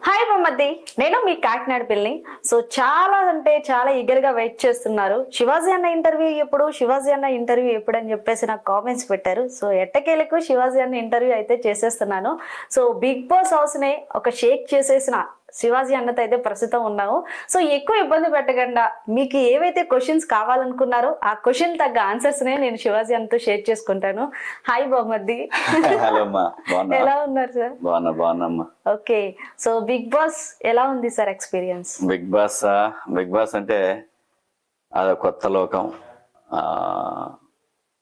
Hi మమ్మద్ది, నేను మీ కాకినాడ పిల్లని. So చాలా అంటే చాలా ఈగర్ గా వెయిట్ చేస్తున్నారు. శివాజీ అన్న ఇంటర్వ్యూ ఎప్పుడు, శివాజీ అన్న ఇంటర్వ్యూ ఎప్పుడు అని చెప్పేసి నాకు కామెంట్స్ పెట్టారు. సో ఎట్టకేలకు శివాజీ అన్న ఇంటర్వ్యూ అయితే చేసేస్తున్నాను. సో బిగ్ బాస్ హౌస్ ని ఒక షేక్ చేసేసిన శివాజీ అన్నతో అయితే ప్రస్తుతం ఉన్నాము. సో ఎక్కువ ఇబ్బంది పెట్టకుండా మీకు ఏవైతే క్వశ్చన్స్ కావాలనుకున్నారో ఆ క్వశ్చన్ తగ్గ ఆన్సర్స్ నే నేను శివాజీ అన్నతో షేర్ చేసుకుంటాను. హాయ్ బామ్మద్ది, ఎలా ఉన్నారు సార్? బాగున్నా. ఓకే, సో బిగ్ బాస్ ఎలా ఉంది సార్ ఎక్స్పీరియన్స్? బిగ్ బాస్ అంటే అది కొత్త లోకం.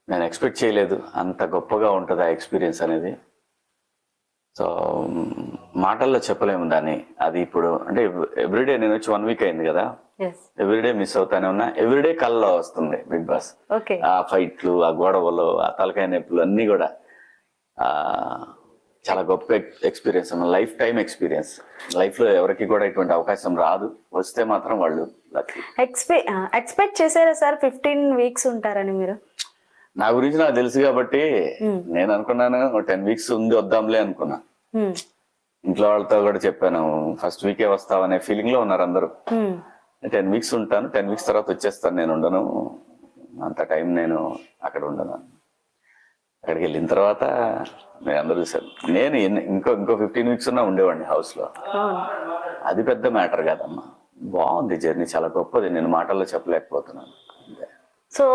నేను ఎక్స్పెక్ట్ చేయలేదు అంత గొప్పగా ఉంటుంది ఆ ఎక్స్పీరియన్స్ అనేది. సో మాటల్లో చెప్పలేము దాన్ని. అది ఇప్పుడు అంటే ఎవ్రీడే నేను వచ్చి 1 వీక్ అయింది కదా, ఎవ్రీడే మిస్ అవుతానే ఉన్నా. ఎవ్రీడే కళ్ళలో వస్తుంది బిగ్ బాస్. ఆ ఫైట్లు, ఆ గొడవలు, ఆ తలకాయ నొప్పులు అన్ని కూడా చాలా గొప్ప experience, life time experience. Life లో ఎవరికి కూడా ఇటువంటి అవకాశం రాదు, వస్తే మాత్రం వాళ్ళు లక్కీ. ఎక్స్పెక్ట్ చేశారా సార్ 15 వీక్స్ ఉంటారని? మీరు నా గురించి నాకు తెలుసు కాబట్టి నేను అనుకున్నాను 10 వీక్స్ ఉంది వద్దాంలే అనుకున్నా. ఇంట్లో వాళ్ళతో కూడా చెప్పాను, ఫస్ట్ వీకే వస్తావనే ఫీలింగ్ లో ఉన్నారు అందరూ. 10 వీక్స్ ఉంటాను, 10 వీక్స్ తర్వాత వచ్చేస్తాను, నేను ఉండను అంత టైం, నేను అక్కడ ఉండను. అక్కడికి వెళ్ళిన తర్వాత నేను అందరూ చూశాను. నేను ఇంకో 15 వీక్స్ ఉన్నా ఉండేవాడిని హౌస్ లో. అది పెద్ద మ్యాటర్ కాదమ్మా. బాగుంది జర్నీ, చాలా గొప్పది. నేను మాటల్లో చెప్పలేకపోతున్నాను. సో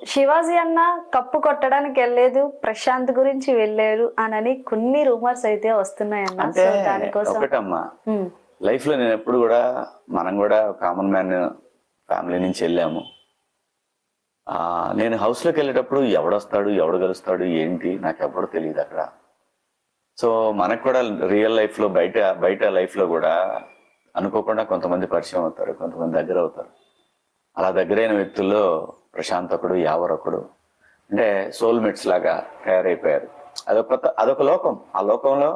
శివాజీ అన్న కప్పు కొట్టడానికి వెళ్ళలేదు, ప్రశాంత్ గురించి వెళ్ళారు అని కొన్ని రూమర్స్ అయితే వస్తున్నాయి అన్న. అంటే ఒకటమ్మా, లైఫ్ లో నేను ఎప్పుడు కూడా, మనం కూడా కామన్ మ్యాన్ ఫ్యామిలీ నుంచి వెళ్ళాము. నేను హౌస్ లోకి వెళ్ళేటప్పుడు ఎవడొస్తాడు, ఎవడు గెలుస్తాడు, ఏంటి నాకు ఎవరు తెలియదు అక్కడ. సో మనకు కూడా రియల్ లైఫ్ లో బయట లైఫ్ లో కూడా అనుకోకుండా కొంతమంది పరిచయం అవుతారు, కొంతమంది దగ్గర అవుతారు. అలా దగ్గరైన వ్యక్తుల్లో ప్రశాంత్ ఒకడు, యావర్ ఒకడు, అంటే సోల్మేట్స్ లాగా తయారైపోయారు. అదొక లోకం. ఆ లోకంలో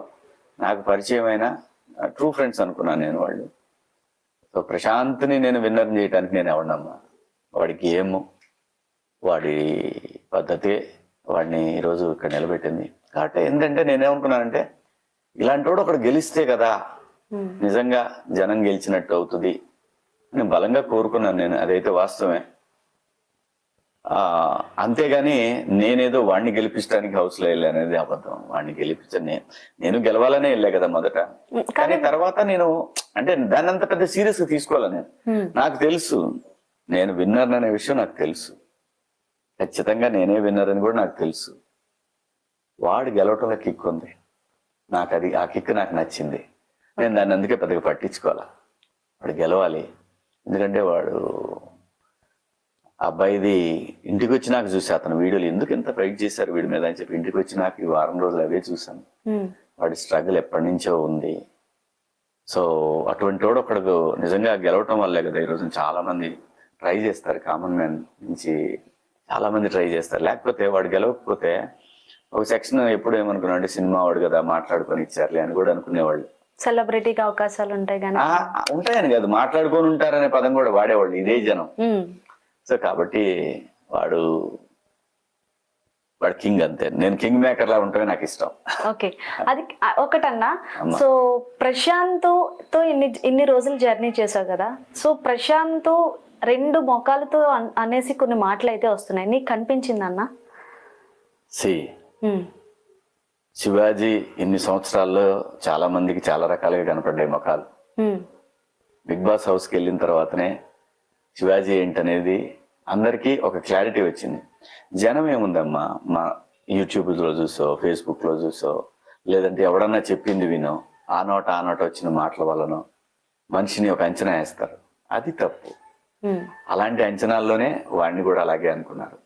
నాకు పరిచయమైన ట్రూ ఫ్రెండ్స్ అనుకున్నాను నేను వాళ్ళు. సో ప్రశాంత్ని నేను విన్నర్ చేయడానికి నేను ఎవడమ్మా. వాడి గేమ్, వాడి పద్ధతి వాడిని ఈరోజు ఇక్కడ నిలబెట్టింది. కాబట్టి ఏంటంటే నేనేమనుకున్నానంటే, ఇలాంటి వాడు ఒకడు గెలిస్తే కదా నిజంగా జనం గెలిచినట్టు అవుతుంది నేను బలంగా కోరుకున్నాను. నేను అదైతే వాస్తవమే. అంతేగాని నేనేదో వాడిని గెలిపించడానికి హౌస్ లో వెళ్ళా అనేది అబద్ధం. వాడిని గెలిపించాను, నేను గెలవాలనే వెళ్ళా కదా మొదట. కానీ తర్వాత నేను అంటే దాన్ని అంత పెద్ద సీరియస్ గా తీసుకోవాలా నేను. నాకు తెలుసు నేను విన్నర్ అనే విషయం నాకు తెలుసు. ఖచ్చితంగా నేనే విన్నర్ అని కూడా నాకు తెలుసు. వాడు గెలవటంలో కిక్ ఉంది నాకు, అది ఆ కిక్ నాకు నచ్చింది. నేను దాన్ని అందుకే పెద్దగా పట్టించుకోవాలా. వాడు గెలవాలి, ఎందుకంటే వాడు అబ్బాయిది ఇంటికి వచ్చి నాకు చూసి అతను వీడియోలు ఎందుకు ఎంత ఫైట్ చేశారు వీడి మీద అని చెప్పి ఇంటికి వచ్చి నాకు ఈ వారం రోజులు అవే చూసాను. వాడి స్ట్రగుల్ ఎప్పటి నుంచో ఉంది. సో అటువంటి వాడు ఒకడు నిజంగా గెలవటం వల్లే కదా ఈరోజు చాలా మంది ట్రై చేస్తారు. కామన్ మ్యాన్ నుంచి చాలా మంది ట్రై చేస్తారు. లేకపోతే వాడు గెలవకపోతే ఒక సెక్షన్ ఎప్పుడు ఏమనుకున్నా అంటే సినిమా వాడు కదా మాట్లాడుకొని ఇచ్చారులే అని కూడా అనుకునేవాళ్ళు. సెలబ్రిటీకి అవకాశాలు ఉంటాయి కానీ ఉంటాయని కాదు, మాట్లాడుకొని ఉంటారనే పదం కూడా వాడేవాళ్ళు ఇదే జనం. సో కాబట్టి వాడు కింగ్, అంతే. నేను కింగ్ మేకర్ లా ఉంటే నాకు ఇష్టం. ఓకే, అది ఒకటన్నా. సో ప్రశాంత్ తో ఇన్ని రోజులు జర్నీ చేసావు కదా, సో ప్రశాంత్ 2 మొఖాలతో అనేసి కొన్ని మాటలు అయితే వస్తున్నాయి, నీకు కనిపించిందన్నా? శివాజీ ఇన్ని సంవత్సరాల్లో చాలా మందికి చాలా రకాలుగా కనపడ్డాయి ముఖాలు. బిగ్ బాస్ హౌస్కి వెళ్ళిన తర్వాతనే శివాజీ ఏంటనేది అందరికీ ఒక క్లారిటీ వచ్చింది. జనం ఏముందమ్మా, మా యూట్యూబ్లో చూసో, ఫేస్బుక్ లో చూసో, లేదంటే ఎవడన్నా చెప్పింది వినో, ఆ నోట వచ్చిన మాటల వలనో మనిషిని ఒక అంచనా వేస్తారు. అది తప్పు. అలాంటి అంచనాల్లోనే వాడిని కూడా అలాగే అనుకున్నారు.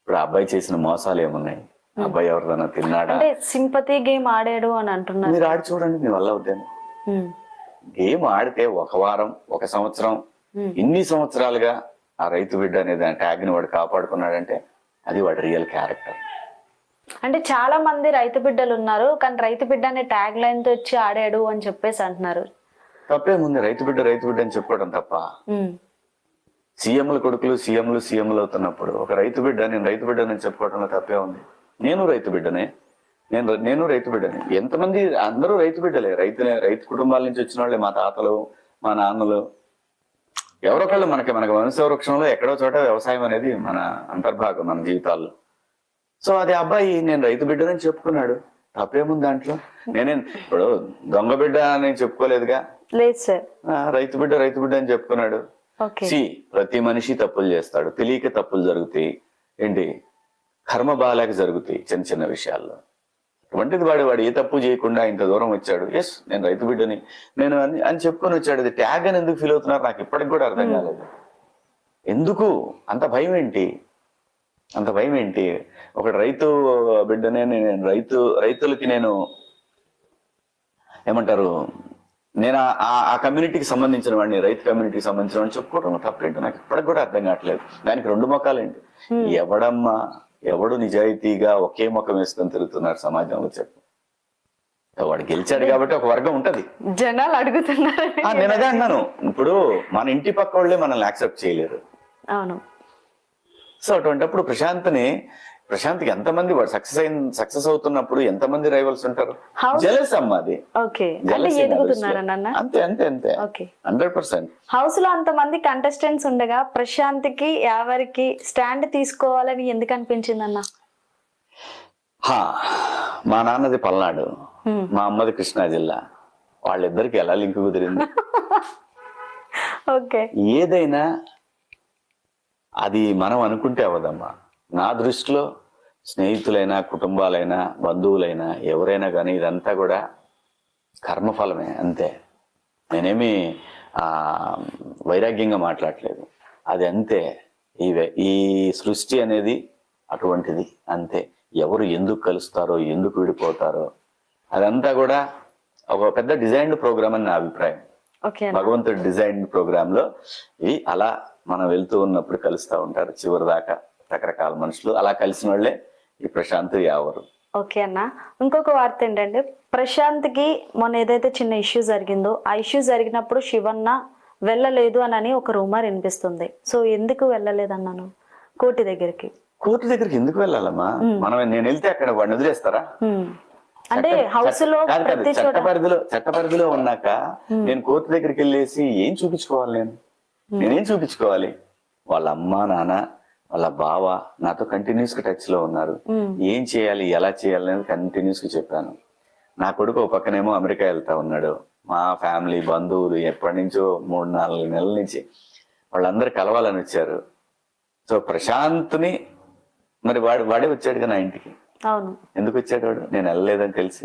ఇప్పుడు అబ్బాయి చేసిన మోసాలు ఏమున్నాయి, అబ్బాయి ఎవరిదైనా తిన్నాడా, సింపతి గేమ్ ఆడాడు అని అంటున్నారు. మీరు ఆడి చూడండి, మీ వల్ల అవుతాను. గేమ్ ఆడితే 1 వారం, 1 సంవత్సరం, ఇన్ని సంవత్సరాలుగా ఆ రైతు బిడ్డ అనే దాని ట్యాగ్ ని వాడు కాపాడుకున్నాడంటే అది వాడి రియల్ క్యారెక్టర్. అంటే చాలా మంది రైతు బిడ్డలు ఉన్నారు, కానీ రైతు బిడ్డ అనే ట్యాగ్ లైన్ తో వచ్చి ఆడాడు అని చెప్పేసి అంటున్నారు. తప్పేముంది, రైతు బిడ్డ అని చెప్పుకోవడం తప్ప? సీఎంల కొడుకులు సీఎంలు అవుతున్నప్పుడు ఒక రైతు బిడ్డ, నేను రైతు బిడ్డని చెప్పుకోవడంలో తప్పే ఉంది. నేను రైతు బిడ్డనే, నేను రైతు బిడ్డని. ఎంతమంది అందరూ రైతు బిడ్డలే, రైతు కుటుంబాల నుంచి వచ్చిన వాళ్ళే. మా తాతలు, మా నాన్నలు, ఎవరొకళ్ళు మనకి వంశ వృక్షంలో ఎక్కడో చోట వ్యవసాయం అనేది మన అంతర్భాగం మన జీవితాల్లో. సో అది అబ్బాయి నేను రైతు బిడ్డనని చెప్పుకున్నాడు, తప్పేముంది దాంట్లో? ఇప్పుడు దొంగ బిడ్డ అని చెప్పుకోలేదుగా. లేదు సార్. రైతు బిడ్డ అని చెప్పుకున్నాడు. ప్రతి మనిషి తప్పులు చేస్తాడు, తెలియక తప్పులు జరుగుతాయి, ఏంటి కర్మ బాలేక జరుగుతాయి చిన్న చిన్న విషయాల్లో. అటువంటిది వాడు ఏ తప్పు చేయకుండా ఇంత దూరం వచ్చాడు. ఎస్ నేను రైతు బిడ్డని నేను అని చెప్పుకొని వచ్చాడు. అది ట్యాగ్ అని ఎందుకు ఫీల్ అవుతున్నారు నాకు ఇప్పటికి కూడా అర్థం కాలేదు. ఎందుకు అంత భయం ఏంటి? ఒక రైతు బిడ్డనే నేను రైతులకి నేను ఏమంటారు, నేను ఆ కమ్యూనిటీకి సంబంధించిన వాడిని, రైతు కమ్యూనిటీకి సంబంధించిన వాడిని చెప్పుకోవడం తప్పేంటో నాకు ఇప్పటికి కూడా అర్థం కావట్లేదు. దానికి రెండు ముఖాలేంటి? ఎవడు నిజాయితీగా ఒకే ముఖం వేసుకొని తిరుగుతున్నారు సమాజంలో చెప్పు? వాడు గెలిచాడు కాబట్టి ఒక వర్గం ఉంటది, జనాలు అడుగుతున్నారు. నేను అదే అన్నాను, ఇప్పుడు మన ఇంటి పక్క వాళ్ళే మనల్ని యాక్సెప్ట్ చేయలేరు. అవును. సో అటువంటిప్పుడు ప్రశాంత్కి ఎంతమంది వాడు సక్సెస్ అవుతున్నప్పుడు ఎంతమంది రైవల్స్ ఉంటారు? జెలస్ అమ్మా అది. అంతే 100%. హౌస్ లో అంతమంది కంటెస్టెంట్స్ ఉండగా ప్రశాంత్ కి ఎవరికి స్టాండ్ తీసుకోవాలని ఎందుకు అనిపించింది అన్న? మా నాన్నది పల్నాడు, మా అమ్మది కృష్ణా జిల్లా. వాళ్ళిద్దరికి ఎలా లింక్ కుదిరింది? ఏదైనా అది మనం అనుకుంటే అవదమ్మా. నా దృష్టిలో స్నేహితులైనా, కుటుంబాలైనా, బంధువులైనా, ఎవరైనా కానీ ఇదంతా కూడా కర్మఫలమే, అంతే. నేనేమి వైరాగ్యంగా మాట్లాడలేదు, అది అంతే. ఈ సృష్టి అనేది అటువంటిది, అంతే. ఎవరు ఎందుకు కలుస్తారో, ఎందుకు విడిపోతారో అదంతా కూడా ఒక పెద్ద డిజైన్డ్ ప్రోగ్రామ్ అని నా అభిప్రాయం. భగవంతుడి డిజైన్డ్ ప్రోగ్రామ్ లో ఇవి అలా మనం వెళ్తూ ఉన్నప్పుడు కలుస్తూ ఉంటారు చివరి దాకా రకరకాల మనుషులు. అలా కలిసిన వాళ్ళే ఈ ప్రశాంత్ యావరు. ఓకే అన్న, ఇంకొక వార్త ఏంటంటే ప్రశాంత్ కి మొన్న ఏదైతే చిన్న ఇష్యూ జరిగిందో ఆ ఇష్యూ జరిగినప్పుడు శివన్న వెళ్ళలేదు అని ఒక రూమర్ వినిపిస్తుంది. సో ఎందుకు వెళ్ళలేదన్నాను కోర్టు దగ్గరికి ఎందుకు వెళ్ళాలమ్మా? నేను వెళ్తే అక్కడ వాడిని వదిలేస్తారా? అంటే హౌస్ లో చట్టపరిధిలో ఉన్నాక నేను కోర్టు దగ్గరికి వెళ్ళేసి ఏం చూపించుకోవాలి? నేనేం చూపించుకోవాలి? వాళ్ళ అమ్మ, నాన్న, వాళ్ళ బావ నాతో కంటిన్యూస్ గా టచ్ లో ఉన్నారు. ఏం చేయాలి, ఎలా చేయాలి అనేది కంటిన్యూస్ గా చెప్పాను. నా కొడుకు ఒక పక్కనేమో అమెరికా వెళ్తా ఉన్నాడు. మా ఫ్యామిలీ, బంధువులు ఎప్పటి నుంచో 3-4 నెలల నుంచి వాళ్ళందరూ కలవాలని వచ్చారు. సో ప్రశాంత్ని మరి వాడే వచ్చాడు కదా నా ఇంటికి. అవును. ఎందుకు వచ్చాడు వాడు? నేను వెళ్ళలేదని తెలిసి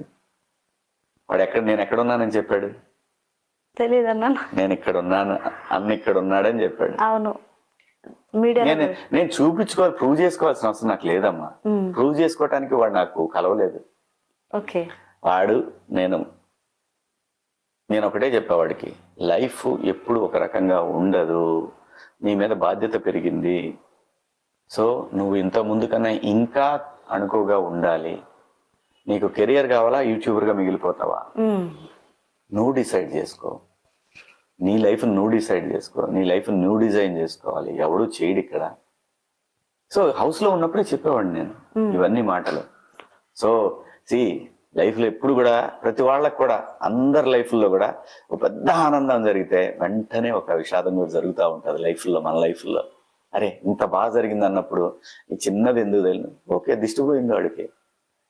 నేను ఎక్కడ ఉన్నానని చెప్పాడు? తెలియదన్నా. నేను ఇక్కడ ఉన్నాను, అన్న ఇక్కడ ఉన్నాడని చెప్పాడు. అవును. నేను ప్రూవ్ చేసుకోవాల్సిన అవసరం నాకు లేదమ్మా. ప్రూవ్ చేసుకోవటానికి వాడు నాకు కలవలేదు. వాడు నేను ఒకటే చెప్పేవాడికి, లైఫ్ ఎప్పుడు ఒక రకంగా ఉండదు, నీ మీద బాధ్యత పెరిగింది. సో నువ్వు ఇంత ముందు కన్నా ఇంకా అనుకోగా ఉండాలి. నీకు కెరియర్ కావాలా, యూట్యూబర్ గా మిగిలిపోతావా? నువ్వు డిసైడ్ చేసుకో. నీ లైఫ్ నువ్వు డిసైడ్ చేసుకో, నీ లైఫ్ నువ్వు డిజైన్ చేసుకోవాలి, ఎవడు చేయడు ఇక్కడ. సో హౌస్ లో ఉన్నప్పుడే చెప్పేవాడిని నేను ఇవన్నీ మాటలు. సో లైఫ్ లో ఎప్పుడు కూడా ప్రతి వాళ్ళకు కూడా, అందరి లైఫ్ లో కూడా ఒక పెద్ద ఆనందం జరిగితే వెంటనే ఒక విషాదం కూడా జరుగుతూ ఉంటుంది లైఫ్ లో. మన లైఫ్ లో అరే ఇంత బాగా జరిగింది అన్నప్పుడు ఈ చిన్నది ఎందుకు తెలియదు, ఓకే దిష్టి పోయింది వాడికి,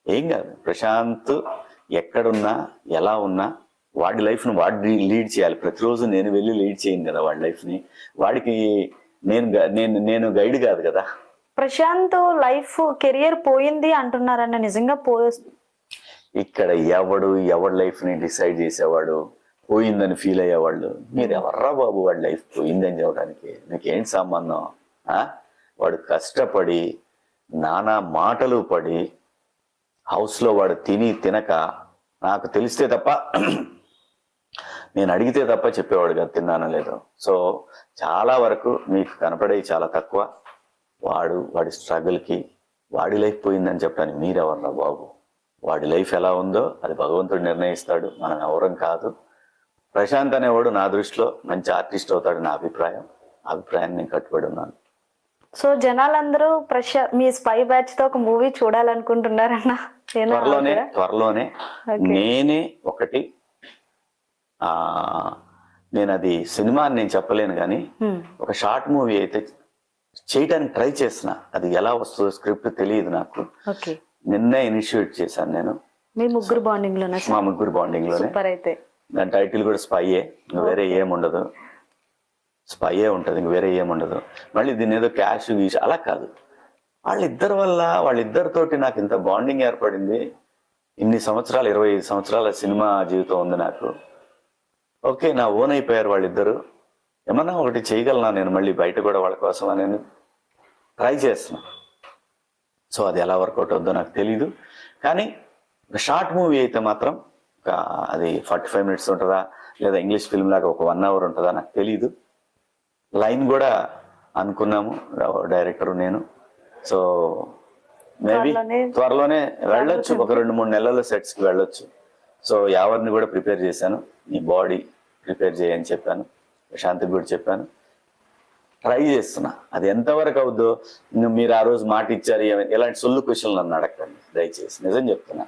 ఏం కాదు. ప్రశాంత్ ఎక్కడున్నా, ఎలా ఉన్నా వాడి లైఫ్ ను వాడి లీడ్ చేయాలి. ప్రతిరోజు నేను వెళ్ళి లీడ్ చేయను కదా వాడి లైఫ్ ని. వాడికి నేను గైడ్ కాదు కదా. ప్రశాంత్ లైఫ్ కెరియర్ పోయింది అంటున్నారన్న, నిజంగా ఇక్కడ ఎవడి లైఫ్ ని డిసైడ్ చేసేవాడు, పోయిందని ఫీల్ అయ్యేవాళ్ళు మీరు ఎవర్రా బాబు? వాడి లైఫ్ పోయిందని చెప్పడానికి మీకేంటి సంబంధం? వాడు కష్టపడి నానా మాటలు పడి హౌస్ లో వాడు తినక, నాకు తెలిస్తే తప్ప, నేను అడిగితే తప్ప చెప్పేవాడు కదా తిన్నానో లేదో. సో చాలా వరకు మీకు కనపడేవి చాలా తక్కువ. వాడి స్ట్రగుల్కి వాడి లైఫ్ పోయిందని చెప్పడానికి మీరెవర్రా బాబు? వాడి లైఫ్ ఎలా ఉందో అది భగవంతుడు నిర్ణయిస్తాడు, మనం ఎవరం కాదు. ప్రశాంత్ అనేవాడు నా దృష్టిలో మంచి ఆర్టిస్ట్ అవుతాడు నా అభిప్రాయాన్ని నేను కట్టుబడి ఉన్నాను. సో జనాలందరూ మీ స్పై బ్యాచ్ తో ఒక మూవీ చూడాలనుకుంటున్నారన్న. ఏనా త్వరలోనే నేనే ఒకటి నేను అది సినిమా అని నేను చెప్పలేను కానీ ఒక షార్ట్ మూవీ అయితే చేయడానికి ట్రై చేసిన. అది ఎలా వస్తుందో స్క్రిప్ట్ తెలియదు నాకు. నిన్నే ఇనిషియేట్ చేశాను నేను. మీ ముగ్గురు బాండింగ్ లోనే? మా ముగ్గురు బాండింగ్ లోనే. అయితే దాని టైటిల్ కూడా స్పైయే, వేరే ఏముండదు. స్పైయే ఉంటుంది, ఇంక వేరే ఏముండదు. మళ్ళీ దీని ఏదో క్యాష్ గీష్ అలా కాదు. వాళ్ళిద్దరి వల్ల, వాళ్ళిద్దరితోటి నాకు ఇంత బాండింగ్ ఏర్పడింది. ఇన్ని సంవత్సరాలు, 25 సంవత్సరాల సినిమా జీవితం ఉంది నాకు. ఓకే, నా ఓన్ అయిపోయారు వాళ్ళిద్దరు. ఏమన్నా ఒకటి చేయగలనా నేను మళ్ళీ బయట కూడా వాళ్ళ కోసం అని ట్రై చేస్తున్నా. సో అది ఎలా వర్కౌట్ అవుద్దో నాకు తెలీదు. కానీ ఒక షార్ట్ మూవీ అయితే మాత్రం అది 45 మినిట్స్ ఉంటుందా, లేదా ఇంగ్లీష్ ఫిల్మ్ లాగా ఒక 1 hour ఉంటుందా నాకు తెలీదు. లైన్ కూడా అనుకున్నాము డైరెక్టర్ నేను. సో మేబీ త్వరలోనే వెళ్ళొచ్చు, ఒక 2-3 నెలల్లో సెట్స్ కి వెళ్ళొచ్చు. సో ఎవరిని కూడా ప్రిపేర్ చేశాను, నీ బాడీ ప్రిపేర్ చేయని చెప్పాను, శాంతికి కూడా చెప్పాను. ట్రై చేస్తున్నా. అది ఎంతవరకు అవుద్దో మీరు ఆ రోజు మాట ఇచ్చారు, ఇలాంటి సొల్లు క్వశ్చన్లు నన్ను అడగండి దయచేసి. నిజం చెప్తున్నా,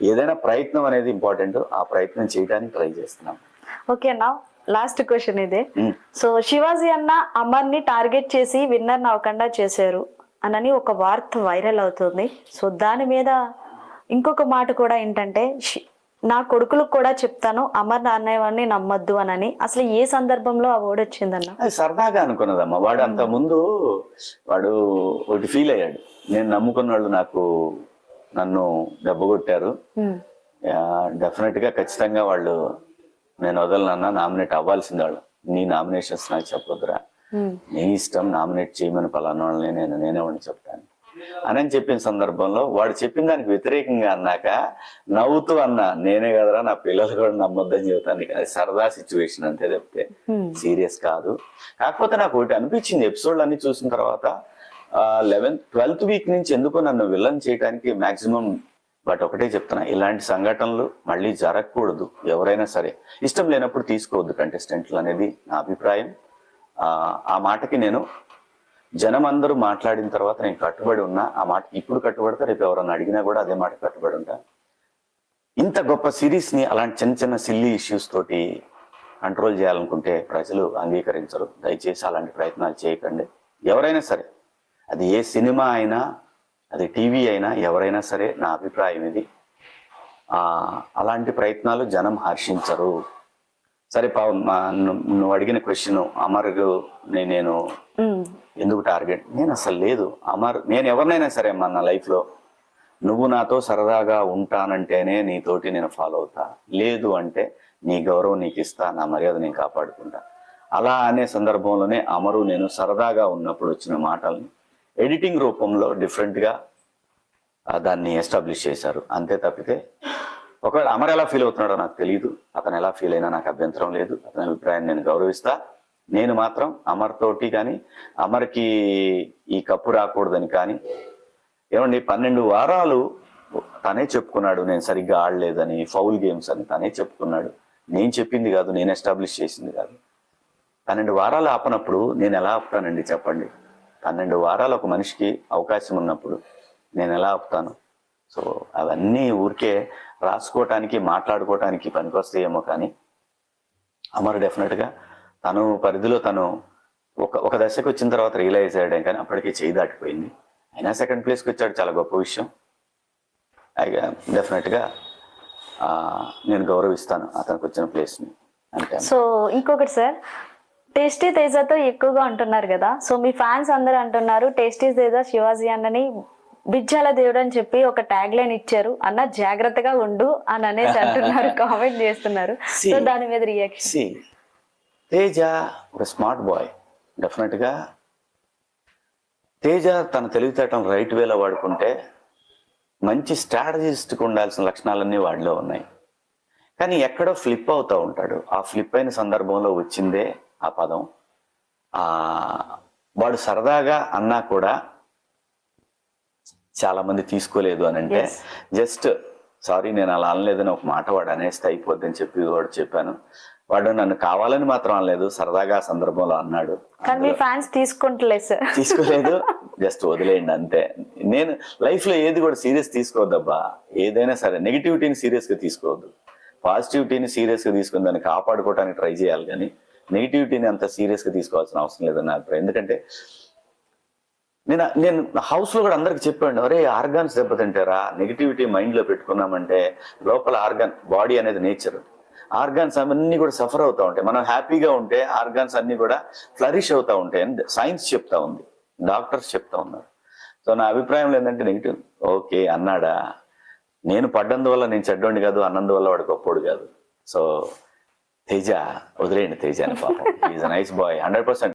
ఏదైనా ప్రయత్నం అనేది ఇంపార్టెంట్. ఆ ప్రయత్నం చేయడానికి ట్రై చేస్తున్నాం. ఓకేనా, లాస్ట్ క్వశ్చన్ ఇదే. సో శివాజీ అన్న అమర్ని టార్గెట్ చేసి విన్నర్ అవ్వకుండా చేశారు అని ఒక వార్త వైరల్ అవుతుంది. సో దాని మీద ఇంకొక మాట కూడా ఏంటంటే, నా కొడుకులకు కూడా చెప్తాను అమర్ అనేవాడిని నమ్మద్దు అని. అసలు ఏ సందర్భంలో ఆ వర్డ్ వచ్చిందన్న? అది సరదాగా అనుకున్నదమ్మా. వాడు అంత ముందు వాడు ఒకటి ఫీల్ అయ్యాడు, నేను నమ్ముకున్న వాళ్ళు నన్ను దెబ్బగొట్టారు, డెఫినెట్ గా ఖచ్చితంగా వాళ్ళు నేను వదలనన్నా, నామినేట్ అవ్వాల్సింది వాళ్ళు. నీ నామినేషన్స్ నాకు చెప్పొద్దురా, నీ ఇష్టం, నామినేట్ చేయమని పలానా వాళ్ళని నేనే వాడిని చెప్తాను అని చెప్పిన సందర్భంలో వాడు చెప్పిన దానికి వ్యతిరేకంగా అన్నాక నవ్వుతూ అన్నా, నేనే కదరా నా పిల్లలు కూడా నమ్మొద్దని చెబుతాను. అది సరదా సిచ్యువేషన్ అంతే చెప్తే, సీరియస్ కాదు. కాకపోతే నాకు ఒకటి అనిపించింది ఎపిసోడ్లు అన్ని చూసిన తర్వాత, 12th వీక్ నుంచి ఎందుకో నన్ను విలన్ చేయడానికి మాక్సిమం. బట్ ఒకటే చెప్తున్నా, ఇలాంటి సంఘటనలు మళ్ళీ జరగకూడదు. ఎవరైనా సరే ఇష్టం లేనప్పుడు తీసుకోవద్దు కంటెస్టెంట్లు అనేది నా అభిప్రాయం. ఆ మాటకి నేను జనం అందరూ మాట్లాడిన తర్వాత నేను కట్టుబడి ఉన్నా. ఆ మాటకి ఇప్పుడు కట్టుబడితే రేపు ఎవరన్నా అడిగినా కూడా అదే మాట కట్టుబడి ఉంటా. ఇంత గొప్ప సిరీస్ ని అలాంటి చిన్న చిన్న సిల్లీ ఇష్యూస్ తోటి కంట్రోల్ చేయాలనుకుంటే ప్రజలు అంగీకరించరు. దయచేసి అలాంటి ప్రయత్నాలు చేయకండి. ఎవరైనా సరే, అది ఏ సినిమా అయినా, అది టీవీ అయినా, ఎవరైనా సరే నా అభిప్రాయం ఇది. అలాంటి ప్రయత్నాలు జనం హర్షించరు. సరే నువ్వు అడిగిన క్వశ్చన్, అమర్ నేను ఎందుకు టార్గెట్, నేను అసలు లేదు. అమర్, నేను ఎవరినైనా సరే అమ్మా నా లైఫ్ లో, నువ్వు నాతో సరదాగా ఉంటానంటేనే నీతోటి నేను ఫాలో అవుతా, లేదు అంటే నీ గౌరవం నీకు ఇస్తా, నా మర్యాద నేను కాపాడుకుంటా. అలా అనే సందర్భంలోనే అమరు నేను సరదాగా ఉన్నప్పుడు వచ్చిన మాటల్ని ఎడిటింగ్ రూపంలో డిఫరెంట్ గా దాన్ని ఎస్టాబ్లిష్ చేశారు. అంతే తప్పితే ఒకవేళ అమర్ ఎలా ఫీల్ అవుతున్నాడో నాకు తెలియదు. అతను ఎలా ఫీల్ అయినా నాకు అభ్యంతరం లేదు. అతని అభిప్రాయాన్ని నేను గౌరవిస్తా. నేను మాత్రం అమర్ తోటి కానీ, అమర్కి ఈ కప్పు రాకూడదని కానీ, ఏమండి 12 వారాలు తనే చెప్పుకున్నాడు నేను సరిగ్గా ఆడలేదని, ఫౌల్ గేమ్స్ అని తనే చెప్పుకున్నాడు. నేను చెప్పింది కాదు, నేను ఎస్టాబ్లిష్ చేసింది కాదు. 12 వారాలు ఆపనప్పుడు నేను ఎలా ఆపుతానండి చెప్పండి? 12 వారాలు ఒక మనిషికి అవకాశం ఉన్నప్పుడు నేను ఎలా ఆపుతాను? సో అవన్నీ ఊరికే రాసుకోవటానికి, మాట్లాడుకోవటానికి పనికొస్తాయేమో కానీ అమర్ డెఫినెట్గా తను పరిధిలో తను ఒక దశకు వచ్చిన తర్వాత రియలైజ్ అయ్యాడు. కానీ అప్పటికే చేయి దాటిపోయింది. అయినా 2nd ప్లేస్కి వచ్చాడు, చాలా గొప్ప విషయం. డెఫినెట్గా నేను గౌరవిస్తాను అతనికి వచ్చిన ప్లేస్ని అంటే. సో ఇంకొకటి సార్, టేస్టీ తేజతో ఎక్కువగా అంటున్నారు కదా. సో మీ ఫ్యాన్స్ అందరూ అంటున్నారు టేస్టీ తేజ శివాజీ అన్నని బిజ్జాల దేవుడు అని చెప్పి ఒక ట్యాగ్ లైన్ ఇచ్చారు, అన్న జాగ్రత్తగా ఉండు అని అనేసి అంటున్నారు, కామెంట్ చేస్తున్నారు. సో దాని మీద రియాక్షన్? తేజ ఒక స్మార్ట్ బాయ్. డెఫినెట్గా తేజ తన తెలివితేటను రైట్ వేలో వాడుకుంటే మంచి స్ట్రాటజిస్ట్కి ఉండాల్సిన లక్షణాలన్నీ వాడిలో ఉన్నాయి. కానీ ఎక్కడో ఫ్లిప్ అవుతూ ఉంటాడు. ఆ ఫ్లిప్ అయిన సందర్భంలో వచ్చిందే ఆ పదం. వాడు సరదాగా అన్నా కూడా చాలా మంది తీసుకోలేదు అని అంటే, జస్ట్ సారీ నేను అలా అనలేదని ఒక మాట వాడు అనేస్తే అయిపోద్దని చెప్పి వాడు చెప్పాను. వాడు నన్ను కావాలని మాత్రం అనలేదు, సరదాగా ఆ సందర్భంలో అన్నాడు. కానీ మీ ఫ్యాన్స్ తీసుకుంటలేదు సార్. తీసుకోలేదు, జస్ట్ వదిలేయండి అంతే. నేను లైఫ్ లో ఏది కూడా సీరియస్ తీసుకోవద్దబ్బా. ఏదైనా సరే నెగిటివిటీని సీరియస్ గా తీసుకోవద్దు, పాజిటివిటీని సీరియస్ గా తీసుకుని దాన్ని కాపాడుకోవడానికి ట్రై చేయాలి. కానీ నెగిటివిటీని అంత సీరియస్ గా తీసుకోవాల్సిన అవసరం లేదని నా అభిప్రాయం. ఎందుకంటే నేను హౌస్ లో కూడా అందరికి చెప్పాను, అరే ఆర్గాన్స్ దెబ్బతింటారా, నెగిటివిటీ మైండ్ లో పెట్టుకున్నామంటే లోపల ఆర్గాన్, బాడీ అనేది నేచర్, ఆర్గాన్స్ అన్నీ కూడా సఫర్ అవుతా ఉంటాయి. మనం హ్యాపీగా ఉంటే ఆర్గాన్స్ అన్ని కూడా ఫ్లరిష్ అవుతా ఉంటాయి అని సైన్స్ చెప్తా ఉంది, డాక్టర్స్ చెప్తా ఉన్నారు. సో నా అభిప్రాయంలో ఏంటంటే నెగిటివ్ ఓకే అన్నాడా, నేను పడ్డందువల్ల నేను చెడ్డోండి కాదు, అన్నందువల్ల వాడు గొప్పోడు కాదు. సో తేజ వదిలేయండి, తేజ అని పాపం ఈజ్ నైస్ బాయ్ 100%.